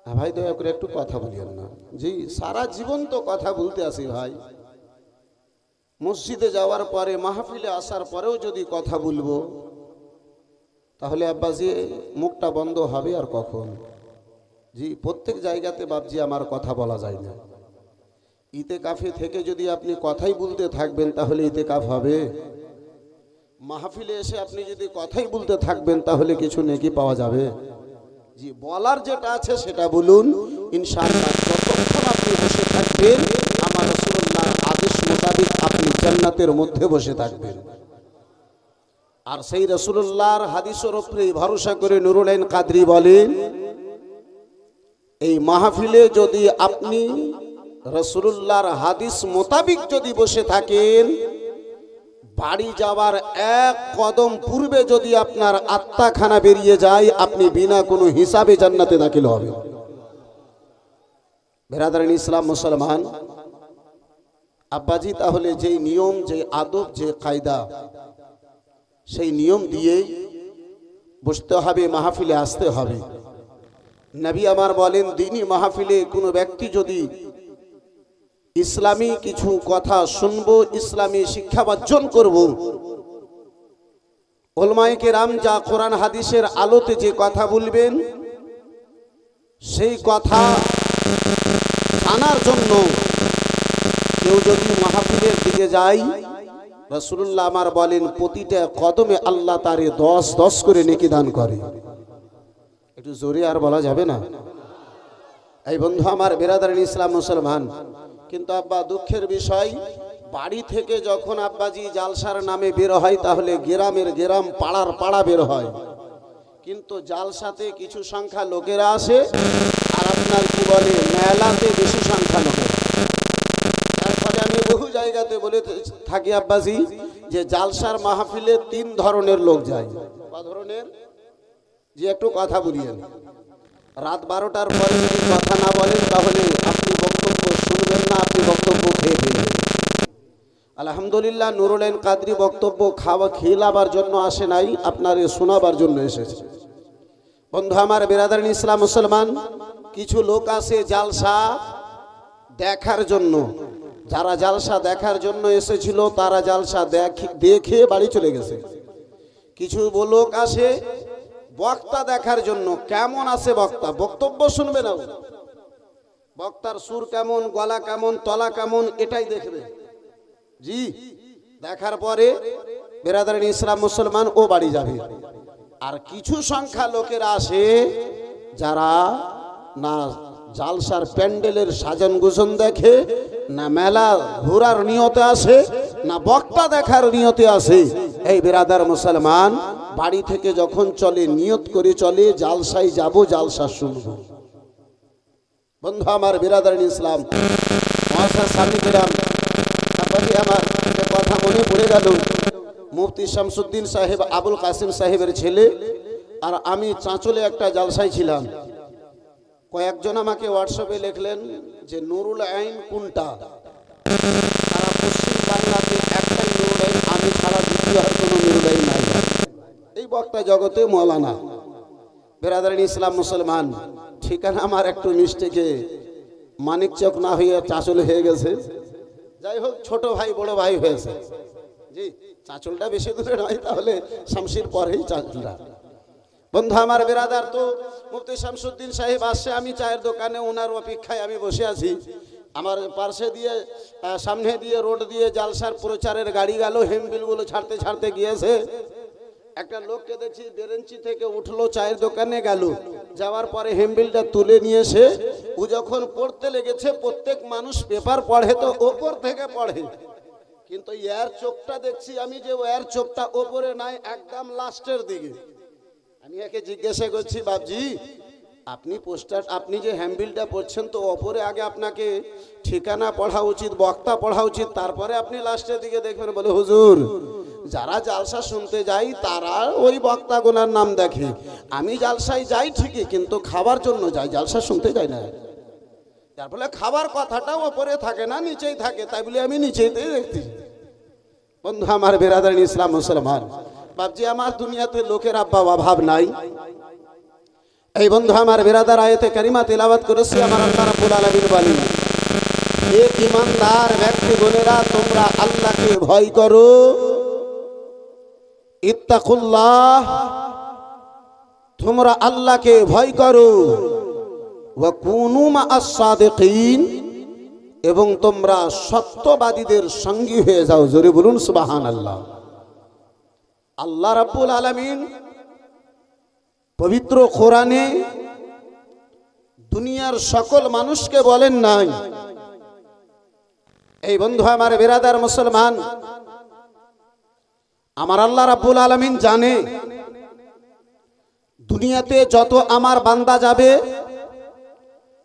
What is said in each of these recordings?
ভাই দয়া করে একটু কথা বলিয়েন না। জি, সারা জীবন তো কথা বলতে আসি ভাই। মসজিদে যাওয়ার পরে, মাহফিলে আসার পরেও যদি কথা বলবো, তাহলে আব্বাজি মুখটা বন্ধ হবে আর কখন? জি, প্রত্যেক জায়গাতে বাবজি আমার কথা বলা যায় না। ইতেকাফে থেকে যদি আপনি কথাই বলতে থাকবেন তাহলে ইতেকাফ হবে? মাহফিলে এসে আপনি যদি কথাই বলতে থাকবেন তাহলে কিছু নেকি পাওয়া যাবে? জি, বলার যেটা আছে সেটা বলুন। ইনশাআল্লাহ যতক্ষণ আপনি বসে থাকবেন আমার রাসূলুল্লাহর আদেশ মোতাবেক আপনি জান্নাতের মধ্যে বসে থাকবেন। আর সেই রাসূলুল্লাহর হাদিসের উপরে ভরসা করে নুরুল আইন কাদরী বলেন, এই মাহফিলে যদি আপনি রাসূলুল্লাহর হাদিস মোতাবেক যদি বসে থাকেন, বাড়ি যাওয়ার এক কদম পূর্বে যদি আপনার আত্মাখানা বেরিয়ে যায়, আপনি বিনা কোনো হিসাবে জান্নাতে দাখিল হবেন। বেরাদারান ইসলাম মুসলমান আব্বাজি, তাহলে যেই নিয়ম, যে আদব, যে কায়দা, সেই নিয়ম দিয়েই বসতে হবে, মাহফিলে আসতে হবে। নবী আমার বলেন, দ্বীনি মাহফিলে কোনো ব্যক্তি যদি ইসলামী কিছু কথা শুনবো, ইসলামী শিক্ষা অর্জন করব, উলামায়ে কেরাম যা কোরআন হাদিসের আলোতে যে কথা বলবেন, সেই কথা জানার জন্য কেউ যদি মাহফিলের দিকে যায়, রাসূলুল্লাহ আমার বলেন প্রতিটা কদমে আল্লাহ তারে 10 করে নেকি দান করে। একটু জোরে আর বলা যাবে না? এই বন্ধু আমার, বেরাদারান ইসলাম মুসলমান, কিন্তু আব্বা দুঃখের বিষয়, বাড়ি থেকে যখন আব্বাজি জালসার নামে বের হয় তাহলে গ্রামের গ্রাম, পাড়ার পাড়া বের হয়, কিন্তু জালসাতে কিছু সংখ্যা লোকেরা আসে আর আপনার কি বলে মেলাতে বেশি সংখ্যা লোকেরা। তারপরে আমি বহু জায়গাতে বলে থাকি আব্বাজি যে জালসার মাহফিলে 3 ধরনের লোক যায়। কত ধরনের? যে একটু কথা বলিয়েন। রাত 12টার পরে যদি কথা না বলেন তাহলে আপনি বক্তব্য শুনবেন না, আপনি বক্তব্য খেয়ে ফেলবেন। আলহামদুলিল্লাহ, নুরুল আইন কাদরী বক্তব্য খেলাবার জন্য আসে নাই, আপনার শোনাবার জন্য এসেছে। বন্ধু আমার, বেরাদারান ইসলাম মুসলমান, কিছু লোক আসে জালসা দেখার জন্য। যারা জালসা দেখার জন্য এসেছিল তারা জালসা দেখে বাড়ি চলে গেছে। কিছু লোক আসে বক্তা দেখার জন্য, কেমন আছে বক্তা, বক্তব্য শুনবে না, বক্তার সুর কেমন, গলা কেমন, তলা কেমন, এটাই দেখবে। জি, দেখার পরে বেরাদারান ইসলাম মুসলমান ও বাড়ি যাবে। আর কিছু সংখ্যা লোকেরা আসে যারা না জালসার প্যান্ডেলের সাজান গুজন দেখে, না মেলা ঘোরার নিয়তে আসে, না বক্তা দেখার নিয়তে আসে। এই বেরাদার মুসলমান, বাড়ি থেকে যখন চলে নিয়ত করে চলে জালসায় যাব, জালসা শুনব। বন্ধু আমার, বেরাদারান ইসলাম আমার একটা কথা মনে পড়ে গেল। মুফতি শামসুদ্দিন সাহেব আবুল কাসিম সাহেবের ছেলে আর আমি চাঁচলে একটা জালসায় ছিলাম। কয়েকজন আমাকে হোয়াটসঅ্যাপে লিখলেন যে নুরুল আইন কোনটা? সারা পশ্চিম বাংলাতে একটাই নুরুল আইন, আমি ছাড়া দ্বিতীয় আর কোনো নুরুল আইন নাই। এই বক্তা জগতে মৌলানা। বেরাদারান ইসলাম মুসলমান, ঠিকানা আমার একটু মিস্টেকে মানিক চক না হয়ে চাঁচলে হয়ে গেছে। যাই হোক, ছোট ভাই বড় ভাই হয়েছে। জি, চাঁচলটা বেশি দূরে নয়, তাহলে শামসির পরেই চাঁচলটা। বন্ধু আমার বেরাদার, তো মুফতি শামসুদ্দিন সাহেব আসছে, আমি চায়ের দোকানে ওনার অপেক্ষায় আমি বসে আছি। আমার পার্শ্বে দিয়ে, সামনে দিয়ে, রোড দিয়ে জালসার প্রচারের গাড়ি গেল, হেমবিলগুলো ছাড়তে ছাড়তে গিয়েছে। একটা লোককে দেখছি বেরেঞ্চি থেকে উঠলো, চায়ের দোকানে গেল, যাওয়ার পরে হেমবিলটা তুলে নিয়ে এসে ও যখন পড়তে লেগেছে, প্রত্যেক মানুষ পেপার পড়ে তো ওপর থেকে পড়ে, কিন্তু এর চোখটা দেখছি আমি যে এর চোখটা ওপরে নাই, একদম লাস্টের দিকে। আমি একে জিজ্ঞাসা করছি, বাবজি আপনি পোস্টার, আপনি যে হ্যান্ডবিলটা পড়ছেন তো ওপরে আগে আপনাকে ঠিকানা পড়া উচিত, বক্তা পড়া উচিত, তারপরে আপনি লাস্টের দিকে দেখবেন। বলে হুজুর, যারা জালসা শুনতে যাই তারা ওই বক্তাগুলোর নাম দেখে, আমি জালসায় যাই ঠিকই কিন্তু খাবার জন্য যাই, জালসা শুনতে যাই না। যার ফলে খাবার কথাটা ওপরে থাকে না, নিচেই থাকে, তাই বলে আমি নিচেইতেই দেখছি। বন্ধু আমার বেরাদারান ইসলাম মুসলমান, বাবজি আমার, দুনিয়াতে লোকের আব্বা অভাব নাই। এই বন্ধু আমার বিরাদার আয়াতে কারিমা তেলাওয়াত করেছি আমার আল্লাহ রাব্বুল আলামিন বলেন, হে ঈমানদার ব্যক্তিগণেরা তোমরা আল্লাহকে ভয় করো, ইত্তাকুল্লাহ, তোমরা আল্লাহকে ভয় করো, ওয়া কুনু মা'আস সাদিকিন, এবং তোমরা সত্যবাদীদের সঙ্গী হয়ে যাও। জোরে বলুন সুবহানাল্লাহ। আল্লাহ রাব্বুল আলামিন পবিত্র কোরআনে দুনিয়ার সকল মানুষকে বলেন নাই। এই বন্ধু আমার বিরাদার মুসলমান, আমার আল্লাহ রাব্বুল আলামিন জানে দুনিয়াতে যত আমার বান্দা যাবে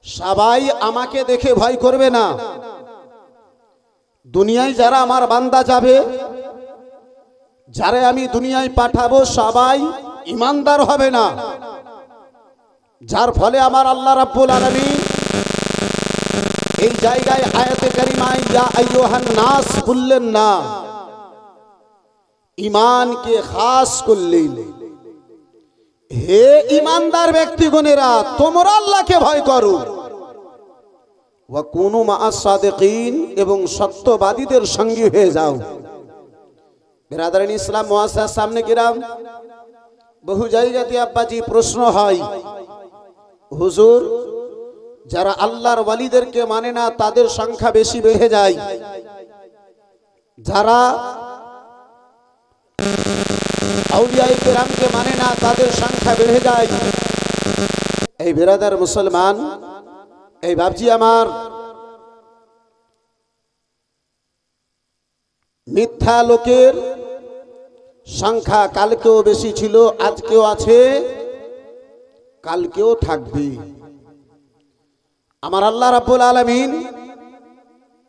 সবাই আমাকে দেখে ভয় করবে না। দুনিয়ায় যারা আমার বান্দা যাবে, যারা আমি দুনিয়ায় পাঠাবো, সবাই ঈমানদার হবে না। যার ফলে আমার আল্লাহ রাব্বুল আলামিন এই জায়গায় আয়াতে কারিমায় ইয়া আইয়ুহান নাস বললেন না, ঈমানকে খাস করলেন। হে ঈমানদার ব্যক্তিগণেরা তোমরা আল্লাহকে ভয় করো, ওয়া কুনু মা'আস সাদিকিন, এবং সত্যবাদীদের সঙ্গী হয়ে যাও। বিরাদারিন ইসলাম মুআসসাস সামনে কিরাম, বহু জায়গাতে আব্বাজি প্রশ্ন হয়, হুজুর যারা আল্লাহর ওয়ালিদেরকে মানে না তাদের সংখ্যা বেশি বেড়ে যায়, যারা আউলিয়ায়ে কেরামকে মানে না তাদের সংখ্যা বেড়ে যায়। এই বিরাদার মুসলমান, এই বাপজি আমার, মিথ্যা লোকের সংখ্যা কালকেও বেশি ছিল, আজকেও আছে, কালকেও থাকবে। আমার আল্লাহ রাব্বুল আলামিন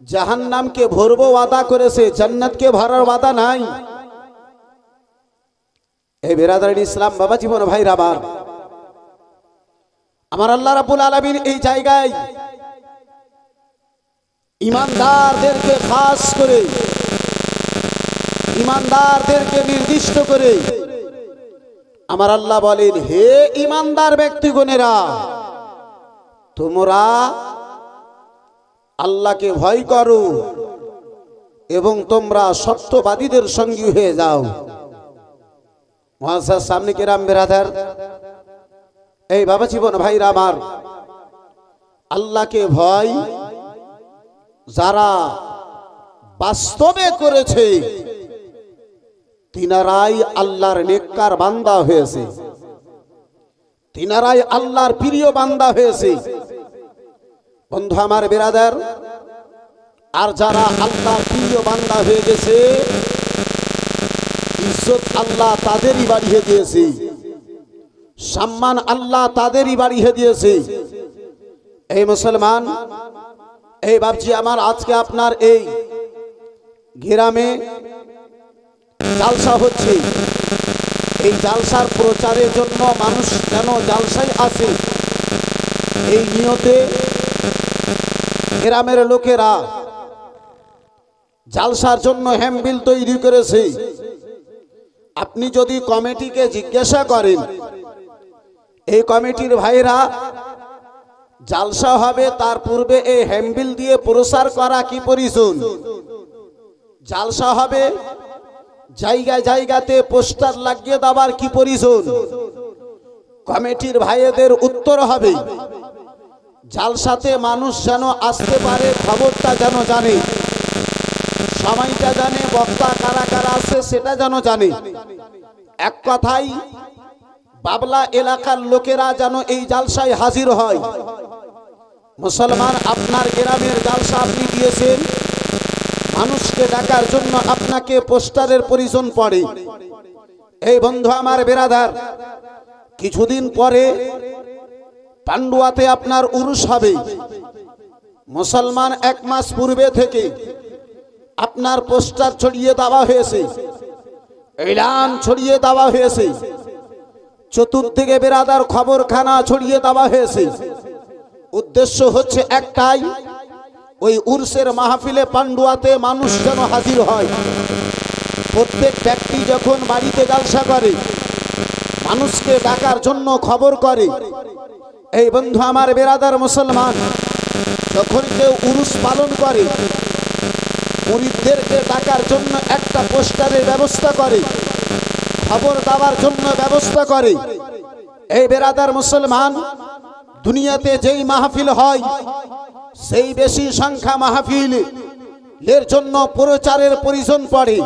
জাহান্নামকে ভরবো ওয়াদা করেছে, জান্নাতকে ভরার ওয়াদা নাই। এই বিরাদারিন ইসলাম বাবা জীবন ভাইরা আমার আল্লাহ রাব্বুল আলামিন এই জায়গায় ঈমানদারদেরকে খাস করে, ঈমানদারদেরকে নির্দিষ্ট করে আমার আল্লাহ বলেন, হে ঈমানদার ব্যক্তিগণেরা তোমরা আল্লাহকে ভয় করো এবং তোমরা সত্যবাদীদের সঙ্গী হয়ে যাও। মুআজ্জাজ সামনে কিরাম বিরাদার, এই বাবা জীবন ভাইরা আমার, আল্লাহকে ভয় যারা বাস্তবে করেছে তিনারাই আল্লাহর নেককার বান্দা হয়েছে, তিনারাই আল্লাহর প্রিয় বান্দা হয়েছে। বন্ধু আমার বিরাদার, আর যারা আল্লাহর প্রিয় বান্দা হয়ে গেছে, ইজ্জত আল্লাহ তাদেরই বাড়িয়ে দিয়েছে, সম্মান আল্লাহ তাদেরই বাড়িয়ে দিয়েছে। এই মুসলমান, এই বাপজি আমার, আজকে আপনার এই গ্রামে জালসা হচ্ছে, এই জালসার প্রচারের জন্য মানুষ যেন জালসায় আসে, এই নিয়তে গ্রামের লোকেরা জালসার জন্য হ্যামবিল তৈরি করেছে। আপনি যদি কমিটিকে জিজ্ঞাসা করেন, এই কমিটির ভাইরা জালসা হবে তার পূর্বে এই হ্যামবিল দিয়ে প্রচার করা কি পরিজন? জালসা হবে জায়গায় জায়গাতে পোস্টার লাগিয়ে দেওয়ার কি পরিজন? কমিটির ভাইদের উত্তর হবে, জালসাতে মানুষ যেন আসতে পারে, খবরটা যেন জানে, সময়টা জানে, বক্তা কারা কারা আছে সেটা যেন জানে। এক কথাই বাবলা এলাকার লোকেরা যেন এই জালসায় হাজির হয়। মুসলমান, আপনার গ্রামের জালসা আপনি দিয়েছেন, মানুষকে ডাকার জন্য আপনাকে পোস্টারের প্রয়োজন পড়ে। এই বন্ধু আমার বিরাদার, কিছুদিন পরে পান্ডুয়াতে আপনার উরুস হবে। মুসলমান, 1 মাস পূর্বে থেকে আপনার পোস্টার ছড়িয়ে দেওয়া হয়েছে, এলান ছড়িয়ে দেওয়া হয়েছে, চতুর্দিকে বিরাদার খবরখানা ছড়িয়ে দেওয়া হয়েছে। উদ্দেশ্য হচ্ছে একটাই, ওই উরসের মাহফিলে পান্ডুয়াতে মানুষ যেন হাজির হয়। প্রত্যেক ব্যক্তি যখন বাড়িতে জালসা করে, মানুষকে ডাকার জন্য খবর করে, এই বন্ধু আমার বেরাদার মুসলমান, যখন কেউ উরুস পালন করে, মুরিদদেরকে ডাকার জন্য একটা পোস্টারের ব্যবস্থা করে, খবর দেওয়ার জন্য ব্যবস্থা করে। এই বেরাদার মুসলমান, দুনিয়াতে যেই মাহফিল হয়, সেই বেশি সংখ্যা মাহফিল এর জন্য প্রচারের প্রয়োজন পড়ে,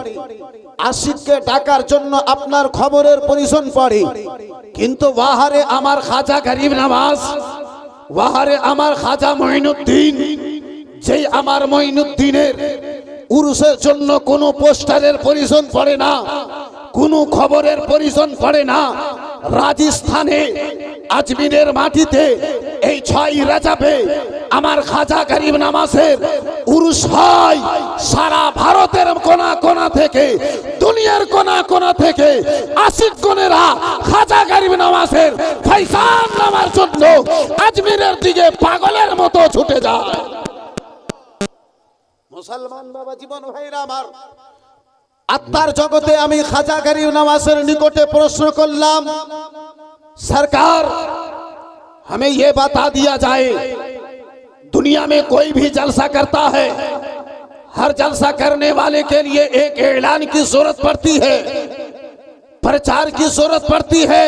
আশিককে ডাকার জন্য আপনার খবরের প্রয়োজন পড়ে। কিন্তু ওয়াহারে আমার খাজা গরিব নওয়াজ, ওয়াহারে আমার খাজা মঈনুদ্দিন, যেই আমার মঈনুদ্দিনের উরুসের জন্য কোনো পোস্টারের প্রয়োজন পড়ে না, কোনো খবরের প্রয়োজন পড়ে না। রাজস্থানে আজমিরের মাটিতে এই 6 রজবে আমার খাজা গরিব নওয়াজের উরুস হয়। সারা ভারতের কোনা কোনা থেকে, দুনিয়ার কোনা কোনা থেকে আশিকগণেরা খাজা গরিব নওয়াজের ফয়সান নামার জন্য আজমিরের দিকে পাগলের মতো ছুটে যায়। মুসলমান বাবা জীবন ভাইরা আমার, আত্মার জগতে আমি খাজা গরিব নওয়াজের নিকটে প্রশ্ন করলাম, सरकार हमें ये बता दिया जाए, दुनिया में कोई भी जलसा करता है, हर जलसा करने वाले के लिए एक ऐलान की जरूरत पड़ती है, प्रचार की जरूरत पड़ती है।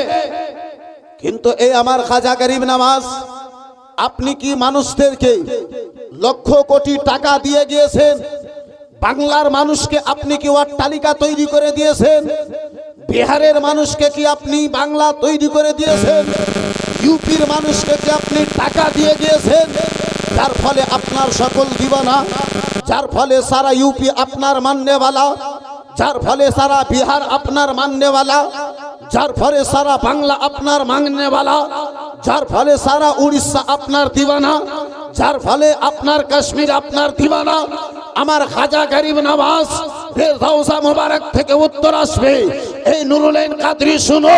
किंतु ए আমার খাজা গরিব নওয়াজ, আপনি কি মানুষদেরকে লক্ষ কোটি টাকা দিয়ে গিয়েছেন? বাংলার মানুষকে আপনি কি অট্টালিকা তৈরি করে দিয়েছেন? বিহারের মানুষকে কি আপনি বাংলা তৈরি করে দিয়েছেন? ইউপির মানুষকে কি আপনি টাকা দিয়ে গিয়েছেন? যার ফলে আপনার সকল দিবানা, যার ফলে সারা ইউপি আপনার মাননেওয়ালা, যার ফলে সারা বিহার আপনার মাননেওয়ালা, যার ফলে সারা বাংলা আপনার মাননেওয়ালা, যার ফলে সারা উড়িষ্যা আপনার দিবানা, যার ফলে আপনার কাশ্মীর আপনার দিবানা। আমার খাজা গরিব নওয়াজ রওজা মুবারক থেকে উত্তর আসবে, এই নুরুল আইন কাদরি শুনো,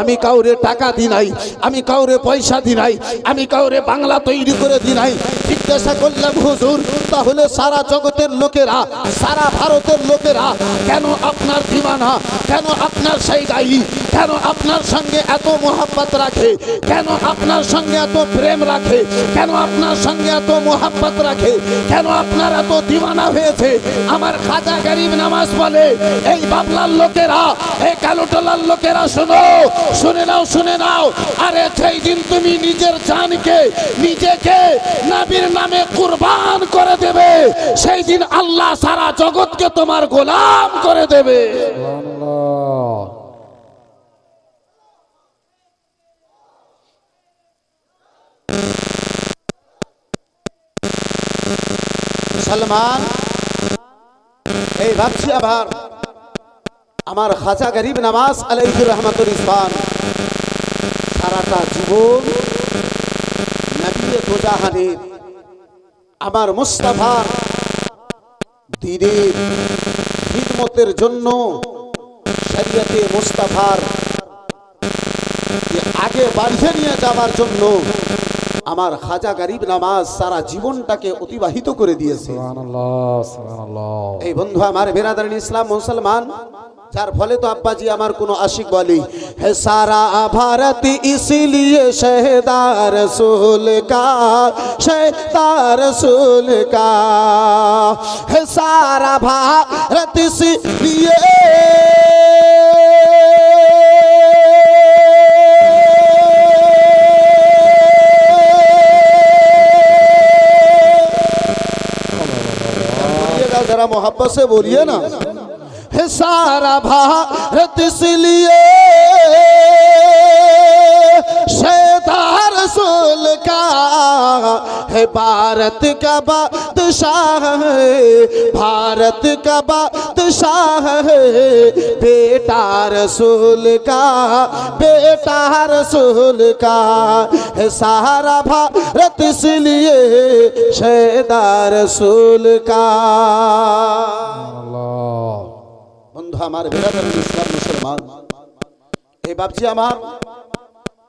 আমি কাউরে টাকা দি নাই, আমি কাউরে পয়সা দি নাই, আমি কাউরে বাংলা তৈরি করে দি নাই। জিজ্ঞাসা করলাম হুজুর, তাহলে সারা জগতের লোকেরা, সারা ভারতের লোকেরা কেন আপনার দিওয়ানা, কেন আপনার সেই গাই, কেন আপনার সঙ্গে এত মোহাব্বত রাখে, কেন আপনার সঙ্গে এত প্রেম রাখে, কেন আপনার সঙ্গে এত মোহাব্বত রাখে, কেন আপনার এত দিওয়ানা হয়েছে? আমার খাজা গরিব নওয়াজ বলে, এই বাবলার লোকেরা, এই কালোটলার লোকেরা শোনো, শুনে নাও, শুনে নাও। আরে সেই দিন তুমি নিজের জানকে, নিজেকে নবীর নামে কুরবান করে দেবে, সেই দিন আল্লাহ সারা জগৎকে তোমার গোলাম করে দেবে। মুসলমান, এই ভাবছি আবার আমার খাজা গরিব নওয়াজ আলাইহির রহমাতুল ইসবান সারাটা জীবন নবী দোজাহানের আমার মুস্তাফার দ্বীনের খিদমতের জন্য, শরীয়তে মুস্তাফার আগে বাড়িয়ে নিয়ে যাওয়ার জন্য আমার খাজা গরিব নওয়াজ সারা জীবনটাকে অতিবাহিত করে দিয়েছে। সুবহানাল্লাহ, সুবহানাল্লাহ। এই বন্ধু আমার বেরাদারিন ইসলাম মুসলমান, যার ফলে তো আব্বাজি আমার কোন আশিক বলি, হে সারা ভারত ইসলিয়ে শহদার রসূল কা, শহদার রসূল কা, হে সারা ভারত ইসলিয়ে जरा मोहब्बत से बोलिए ना, है सारा भारत इसलिए शहदार रसूल का, है भारत का बादशाह है, भारत का बादशाह है, बेटा रसूल का, बेटा रसूल का, है सारा भारत इसलिए शहदार रसूल का। বন্ধু আমার বেরাদারিন ইসলাম মুসলমান, এই বাপজি আমার,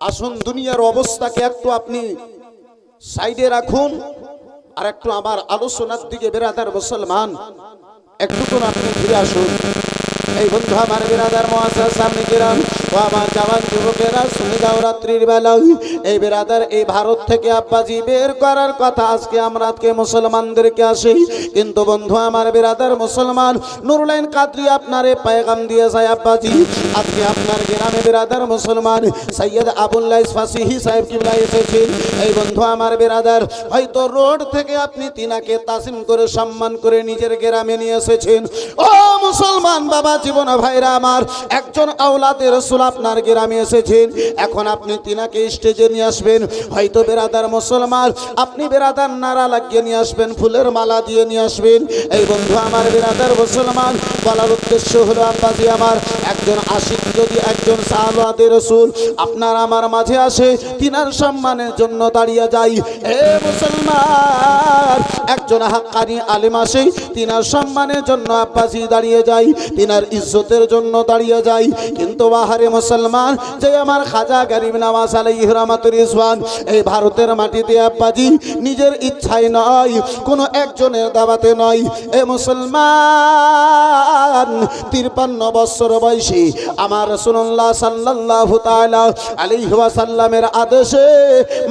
আসুন দুনিয়ার অবস্থাকে একটু আপনি সাইডে রাখুন, আর একটু আমার আলোচনার দিকে বেরাদার মুসলমান একটু করে আপনি ফিরে আসুন। এই বন্ধু আমার বিরাদার মুআজ্জাজ সামনে কিরাম ও আমার জওয়ান যুবকেরা শুনে যাও রাত্রির বেলা এই বিরাদার এই ভারত থেকে আব্বাজি বের করার কথা আজকে মুসলমানদেরকে আসে কিন্তু বন্ধু আমার বিরাদার মুসলমান নুরুলাইন কাদরি আপনারে পেগাম দিয়ে যায় আব্বাজি আজকে আপনার গ্রামে বিরাদার মুসলমান সৈয়দ আবুল্লাহ ফাসিহি সাহেব কিবলা এসেছেন এই বন্ধু আমার বিরাদার হয়তো রোড থেকে আপনি তিনাকে তাসিম করে সম্মান করে নিজের গ্রামে নিয়ে এসেছেন ও মুসলমান বাবা জীবন ভাইরা আমার একজন আওলাদে রাসূল আপনার গ্রামে এসেছেন এখন আপনি তিনাকে স্টেজে নিয়ে আসবেন হয়তো বিরাদার মুসলমান আপনি বিরাদার নারা লাগিয়ে নিয়ে আসবেন ফুলের মালা দিয়ে নিয়ে আসবেন এই বন্ধু আমার বিরাদার মুসলমান বলার উদ্দেশ্য হলো আব্বাজি আমার একজন আশিক যদি একজন আওলাদে রাসূল আপনার আমার মাঝে আসে তিনার সম্মানের জন্য দাঁড়িয়ে যাই এ মুসলমান একজন হাক্কানি আলেম আসে তিনার সম্মানের জন্য আব্বাজি দাঁড়িয়ে যাই তিনার ইজ্জতের জন্য দাঁড়িয়ে যাই কিন্তু বাহারে মুসলমান যে আমার খাজা গরিব নওয়াজ আলাইহি রহমাতুর রিজওয়ান এই ভারতের মাটিতে আব্বাজি নিজের ইচ্ছায় নয় কোনো একজনের দাওয়াতে নয় এ মুসলমান 53 বছর বয়সী আমার রাসূলুল্লাহ সাল্লাল্লাহু তাআলা আলাইহি ওয়াসাল্লামের আদেশে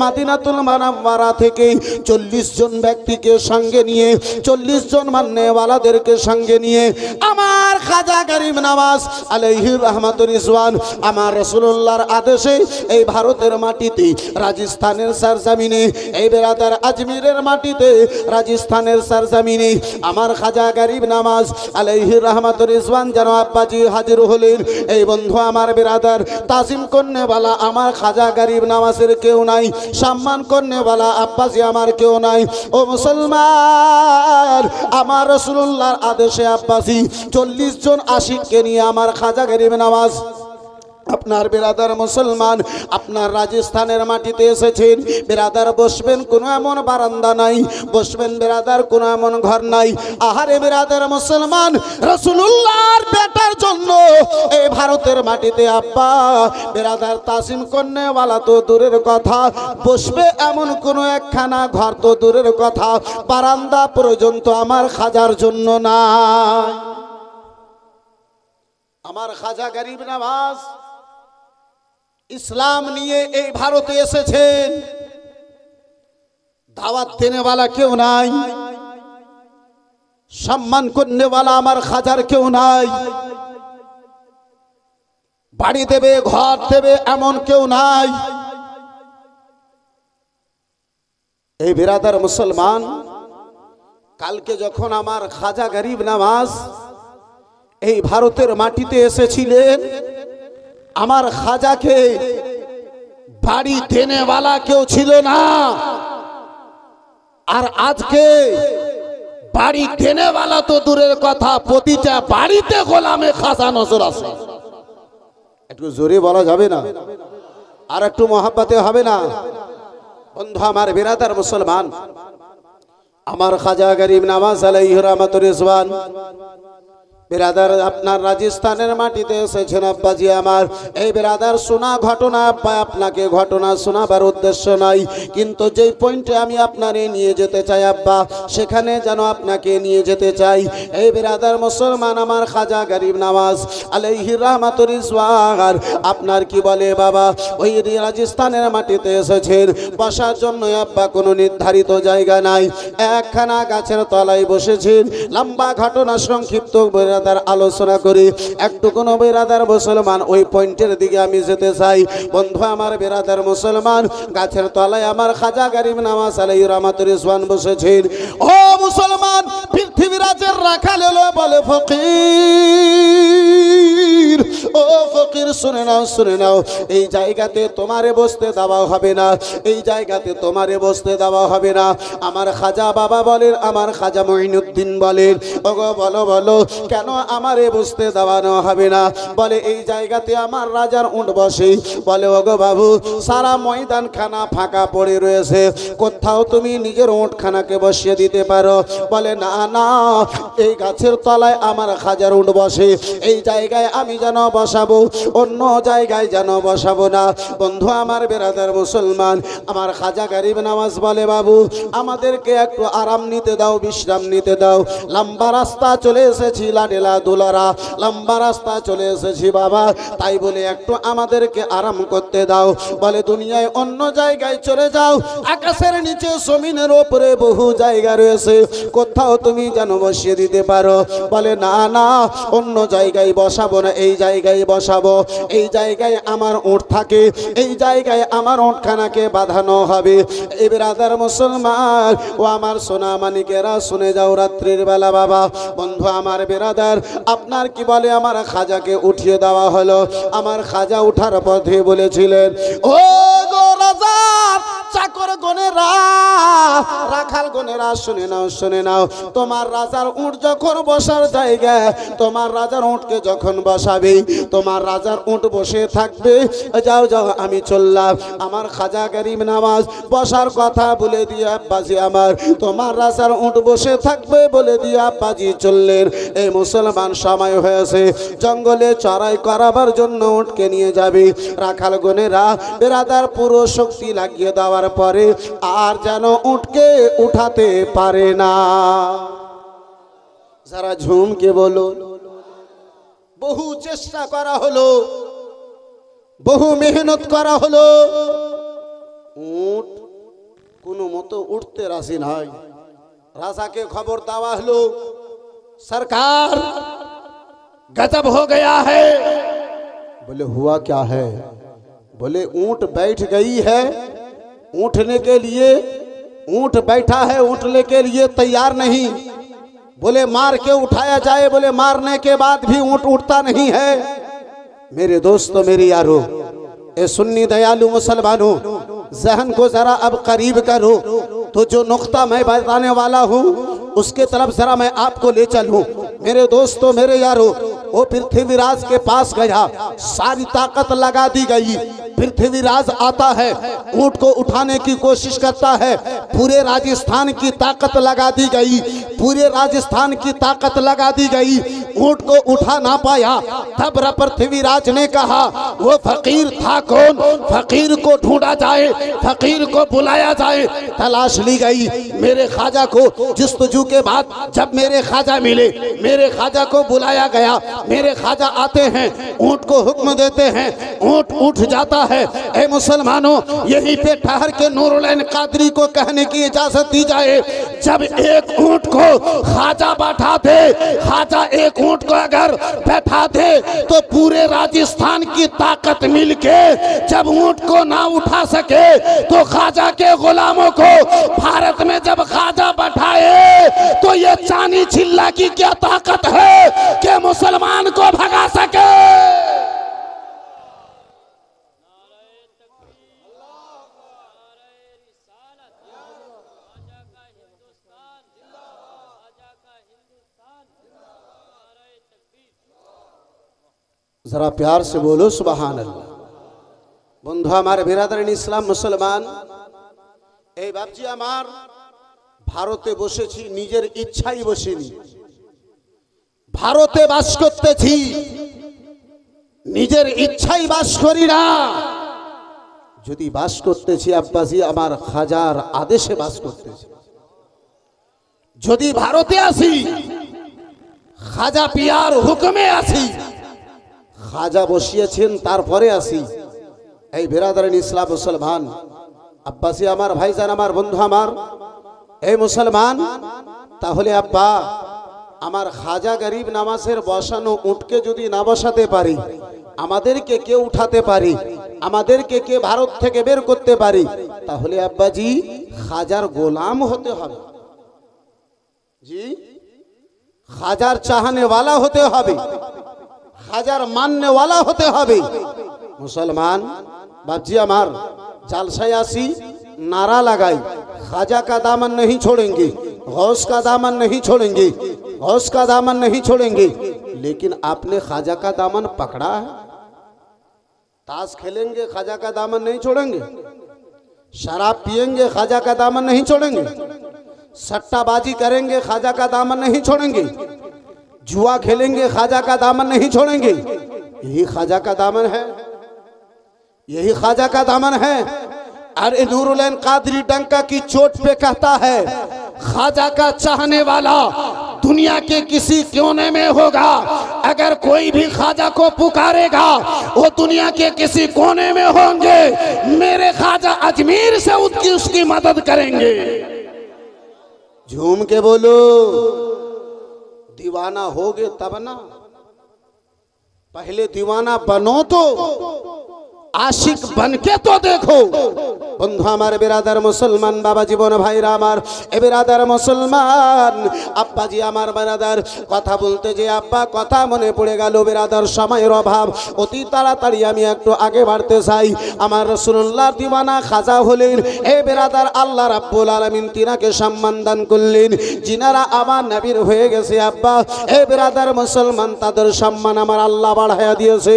মদিনাতুল মুনাওয়ারা থেকে 40 জন ব্যক্তিকে সঙ্গে নিয়ে 40 জন মান্যওয়ালাদেরকে সঙ্গে নিয়ে আমার খাজা গরিব নওয়াজ আলাইহি রহমাতুর রিজওয়ান আমার রাসূলুল্লাহর আদেশে এই ভারতের মাটিতে রাজস্থানের সরজমিনে এই বেরাদার আজমিরের মাটিতে রাজস্থানের সরজমিনে আমার খাজা গরিব নওয়াজ আলাইহি রহমাতুর রিজওয়ান যেন আব্বাজি হাজির হলেন এই বন্ধু আমার বেরাদার তাজিম করনে वाला আমার খাজা গরিব নওয়াজের কেউ নাই সম্মান করনে वाला আব্বাজি আমার কেউ নাই ও মুসলমান আমার রাসূলুল্লাহর আদেশে আব্বাজি 40 জন আশিককে নিয়ে আমার খাজা গরিব নওয়াজ আপনার বিরাদার মুসলমান আপনার রাজস্থানের মাটিতে এসেছেন বিরাদার বসবেন কোনো এমন বারান্দা নাই বসবেন বিরাদার কোনো এমন ঘর নাই আহারে বিরাদার মুসলমান রাসূলুল্লাহর বেটার জন্য এই ভারতের মাটিতে আব্বা বিরাদার তাসিম করনে वाला তো দূরের কথা বসবে এমন কোনো একখানা ঘর তো দূরের কথা বারান্দা পর্যন্ত আমার খাজার জন্য নাই আমার খাজা গরিব নওয়াজ ইসলাম নিয়ে এই ভারতে এসেছেন দাওয়াত দেনে वाला কেউ নাই সম্মান করনে वाला আমার খাজার কেউ নাই বাড়ি দেবে ঘর দেবে এমন কেউ নাই এই বিরাদার মুসলমান কালকে যখন আমার খাজা গরিব নওয়াজ এই ভারতের মাটিতে এসেছিলেন আমার খাজাকে বাড়ি দেনে वाला কেউ ছিল না আর আজকে বাড়ি দেনে वाला তো দূরের কথা প্রতিটা বাড়িতে গোলামে খাজা নজর আছে একটু জোরে বলা যাবে না আর একটু মহব্বতে হবে না বন্ধু আমার বিরাদার মুসলমান আমার খাজা গরিব নওয়াজ আলাইহি রহমাতুর রিজওয়ান বিরাদার আপনার রাজস্থানের মাটিতে এসেছেন আব্বাজি আমার এই বিরাদার শোনা ঘটনা আব্বা আপনাকে ঘটনা শোনাবার উদ্দেশ্য নাই কিন্তু যেই পয়েন্টে আমি আপনারে নিয়ে যেতে চাই আব্বা সেখানে যেন আপনাকে নিয়ে যেতে চাই এই বিরাদার মুসলমান আমার খাজা গরিব নওয়াজ আলাইহি রহমাতুর রিজওয়ান আপনার কি বলে বাবা ওই রাজস্থানের মাটিতে এসেছেন বসার জন্য আব্বা কোনো নির্ধারিত জায়গা নাই একখানা গাছের তলায় বসেছেন লম্বা ঘটনা সংক্ষিপ্ত আলোচনা করি একটু কোন বিরাদার মুসলমান ওই পয়েন্টের দিকে আমি যেতে চাই বন্ধু আমার বিরাদার মুসলমান গাছের তলায় আমার খাজা গরিব নওয়াজ আলাইহি রহমাতুর রিজওয়ান বসেছেন ও মুসলমান পৃথিবীরাজের রাখাল এলো বলে ফকির ও ফকির শুনে নাও এই জায়গাতে তোমারে বসতে দেওয়া হবে না এই জায়গাতে তোমারে বসতে দেওয়া হবে না আমার খাজা বাবা বলেন আমার খাজা মঈনুদ্দিন বলেন ওগো বলো কেন আমারে বসতে দেওয়ানো হবে না বলে এই জায়গাতে আমার রাজার উট বসে বলে ওগো বাবু সারা ময়দান খানা ফাঁকা পড়ে রয়েছে কোথাও তুমি নিজের উটখানাকে বসিয়ে দিতে পারো বলে না এই গাছের তলায় আমার খাজার উট বসে এই জায়গায় আমি যেন বসা বসাবো, অন্য জায়গায় যেন বসাবো না। বন্ধু আমার বেরাদার মুসলমান, আমার খাজা গরিব নওয়াজ বলে, বাবু আমাদেরকে একটু আরাম নিতে দাও, বিশ্রাম নিতে দাও। লম্বা রাস্তা চলে এসেছি লাডেলা দুলারা, লম্বা রাস্তা চলে এসেছি বাবা, তাই বলে একটু আমাদেরকে আরাম করতে দাও। বলে দুনিয়ায় অন্য জায়গায় চলে যাও, আকাশের নিচে জমিনের ওপরে বহু জায়গা রয়েছে, কোথাও তুমি যেন বসিয়ে দিতে পারো। বলে না না, অন্য জায়গায় বসাবো না, এই জায়গায় বসাবো। এই জায়গায় আমার উট থাকে, এই জায়গায় আমার উটখানাকে বাঁধানো হবে। এই বেরাদার মুসলমান ও আমার সোনা মানিকেরা, শুনে যাও রাত্রির বেলা বাবা। বন্ধু আমার বেরাদার, আপনার কি বলে আমার খাজাকে উঠিয়ে দেওয়া হলো। আমার খাজা উঠার পথে বলেছিলেন, ও গো রাজা চাকর গনেরা, রাখাল গনেরা, শুনে নাও শুনে নাও, তোমার রাজার উট যখন বসার জায়গা, তোমার রাজার উটকে যখন বসাবে, তোমার রাজার উট বসে থাকবে। যাও যাও আমি চললাম। আমার খাজা গরিব নওয়াজ বসার কথা বলে দিয়ে আব্বাজি আমার, তোমার রাজার উট বসে থাকবে বলে দিয়ে আব্বাজি চললেন। এই মুসলমান সময় হয়েছে জঙ্গলে চড়াই করাবার জন্য উটকে নিয়ে যাবে। রাখাল গনেরা বেরাদার পুরো শক্তি লাগিয়ে দেওয়ার পরে আর যেন উটকে উঠাতে পারে না। যারা ঝুমকে বলো, বহু চেষ্টা করা হলো, বহু মেহনত করা হলো, উট কোনো মতো উঠতে রাজি নয়। রাজাকে খবর দেওয়া হলো, সরকার गजब हो गया है। बोले हुआ क्या है? बोले ऊंट बैठ गई है, उठने के लिए ऊंट बैठा है, उठने के लिए तैयार नहीं। बोले मार के उठाया जाए, बोले मारने के बाद भी ऊंट उठता नहीं है। मेरे दोस्तों मेरी यारो, ए सुन्नी दयालु मुसलमानों, जहन को जरा अब करीब करो, तो जो नुक्ता मैं बताने वाला हूँ उसके तरफ जरा मैं आपको ले चलूं। मेरे दोस्तों मेरे यारो, वो पृथ्वीराज के पास गया, सारी ताकत लगा दी गई। पृथ्वीराज आता है, ऊंट को उठाने की कोशिश करता है, पूरे राजस्थान की ताकत लगा दी गई, पूरे राजस्थान की ताकत लगा दी गई, ऊंट को उठा ना पाया। तब पृथ्वीराज ने कहा, वो फकीर था कौन? फकीर को ढूंढा जाए, फकीर को बुलाया जाए। तलाश ली गई। मेरे ख्वाजा को जस्तजू के बाद जब मेरे ख्वाजा मिले, मेरे ख्वाजा को बुलाया गया। मेरे ख्वाजा आते हैं, ऊंट को हुक्म देते हैं, ऊंट उठ जाता है। ऐ मुसलमानों, यहीं पे ठहर के नूरुल कादरी को कहने की इजाजत दी जाए, जब एक ऊंट को ख्वाजा बैठा दे, ख्वाजा एक ऊंट को अगर बैठा दे, तो पूरे राजस्थान की ताकत मिलके जब ऊंट को ना उठा सके, तो ख्वाजा के गुलामों को भारत में जब ख्वाजा बैठाए, तो ये चांदी चिल्ला की क्या ताकत है कि मुसलमान को भगा सके। जरा प्यार से बोलो सुबहान अल्लाह। बंधु हमारे बिरादरीन इस्लाम मुसलमान, এই বাপজি আমার ভারতে বসেছি, নিজের ইচ্ছাই বসিনি। ভারতে বাস করতেছি, নিজের ইচ্ছাই বাস করি না। যদি বাস করতেছি আব্বাজি আমার খাজার আদেশে বাস করতেছি। যদি ভারতে আসি, খাজা পিয়ার হুকুমে আসি, খাজা বসিয়েছেন তারপরে আসি। এই বিরাদরিন ইসলাম মুসলমান, আব্বাসী আমার ভাইজান, আমার বন্ধু আমার, এই মুসলমান, তাহলে আব্বা আমার খাজা গরিব নওয়াজের বসানো উটকে যদি না বসাতে পারি, আমাদেরকে কে উঠাতে পারি, আমাদেরকে কে ভারত থেকে বের করতে পারি, তাহলে আব্বাজি খাজার গোলাম হতে হবে। জি, খাজার চাহনে वाला হতে হবে, খাজার মাননে वाला হতে হবে। मुसलमान बापजी আমার জালসায় আসি, नारा लगाई, खाजा का दामन नहीं छोड़ेंगे, गौस का दामन नहीं छोड़ेंगे, गौस का दामन नहीं छोड़ेंगे। लेकिन आपने खाजा का दामन पकड़ा है। ताश खेलेंगे, खाजा का दामन नहीं छोड़ेंगे। शराब पिएंगे, खाजा का दामन नहीं छोड़ेंगे। सट्टाबाजी करेंगे, खाजा का दामन नहीं छोड़ेंगे। जुआ खेलेंगे, खाजा का दामन नहीं छोड़ेंगे। यही ख्वाजा का दामन है, यही ख्वाजा का दामन है। अरे नूरुल ऐन कादरी डंका की चोट पे कहता है, ख्वाजा का चाहने वाला दुनिया के किसी कोने में होगा, अगर कोई भी ख्वाजा को पुकारेगा वो दुनिया के किसी कोने में होंगे, मेरे ख्वाजा अजमेर से उसकी मदद करेंगे। झूम के बोलो, दीवाना होगे तब ना, पहले दीवाना बनो तो आशिक बन के तो देखो। बंधु हमारे बिरादर मुसलमान बाबा जीवन भाई रामार ए बिरादर मुसलमान अब्बा जी আমার बिरादर কথা বলতে যে আব্বা কথা মনে পড়ে গেল बिरादर সময়ের অভাব, অতি তাড়াতাড়ি আমি একটু আগে বাড়তে চাই। আমার রাসূলুল্লাহর দিওয়ানা খাজা হলেন এ बिरादर আল্লাহ রাব্বুল আলামিন তিনাকে সম্মান দান করলেন, যিনারা আমার নবীর হয়ে গেছে আব্বা এ बिरादर মুসলমান তাদের সম্মান আমার আল্লাহ বাড়ায়া দিয়েছে।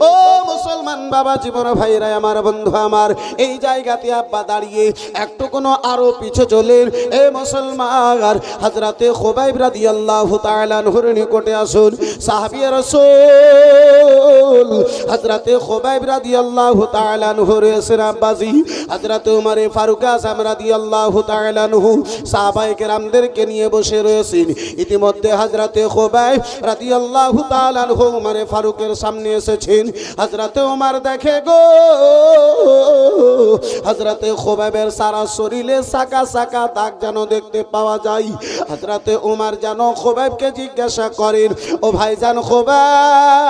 ও মুসলমান বাবা জীবন ভাইরা আমার বন্ধু আমার, এই জায়গাতে আব্বা দাঁড়িয়ে একটু কোনো আরো পিছে চলেন। এ মুসলমান হযরতে খুবাইব রাদিয়াল্লাহু তাআলা আনহুর নিকটে আসুন। সাহাবী রাসূল হযরতে খুবাইব রাদিয়াল্লাহু তাআলা আনহু রয়েছেন আব্বাজি, হযরতে উমর ফারুক আযম রাদিয়াল্লাহু তাআলা আনহু সাহাবায়ে কেরামদেরকে নিয়ে বসে রয়েছেন। ইতিমধ্যে হযরতে খুবাইব রাদিয়াল্লাহু তাআলা আনহু উমর ফারুকের সামনে এসেছেন। হযরতে উমর দেখে গো হযরতে খুবাইবের সারা শরীরে সাকা সাকা দাগ যেন দেখতে পাওয়া যায়। হযরতে উমর যেন খুবাইবকে জিজ্ঞাসা করেন, ও ভাইজান খুবাইব